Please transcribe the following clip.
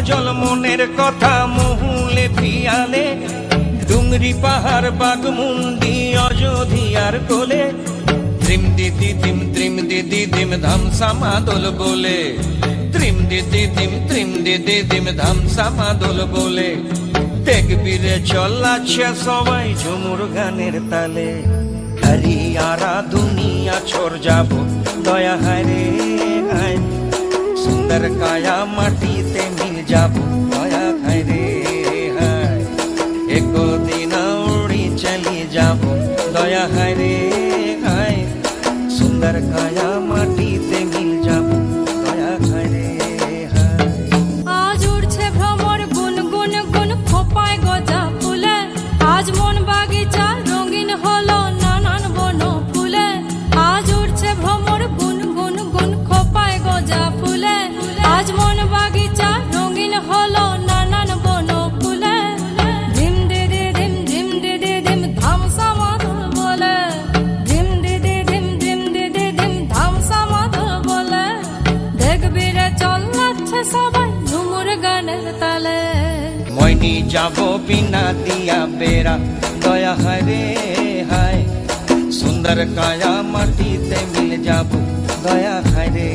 জল মনের কথা মহুলে পিয়ালে, ডুংরি পাহাড় বাগমুন্ডি অযোধিয়ার কোলে, ত্রিম দিদি দিম ধামসা মাদল বলে, ত্রিম দিদি দিম ধামসা মাদল বলে, দেখবি রে চলাচ্ছে সবাই ঝুমুর গানের তালে। হরিয়ারা দুনিয়া ছোড় যাব দয়া হায় রে হায়, সুন্দর কায়া মাটিতে মিল যাব দয়া হায় রে হায়, একদিন উড়ি চলি যাব দয়া হায় রে হায়, সুন্দর কায়া মাটিতে মিল যাব দয়া হায় রে হায়। আজ উড়ছে ভ্রমর গুন গুন গুন খোপায় গজা ফুলে, আজ মন বাগিচা রঙিন হলো নানান বন ফুলে, আজ উড়ছে ভ্রমর গুন গুন গুন খোপায় গজা ফুলে, আজ মন বাগিচা রঙিন হলো নানান বন ফুলে, ধিম দিদি দিম ধামসা মাদল বলে, ধিম দিদি দিম ধামসা মাদল বলে, দেখবি রে চলাচ্ছে সবাই ঝুমুর গানের তালে। মইনি যাব বিনা দিয়া বেড়া দয়া হায় রে হায়, সুন্দর কায়া মাটিতে মিল যাব দয়া হায় রে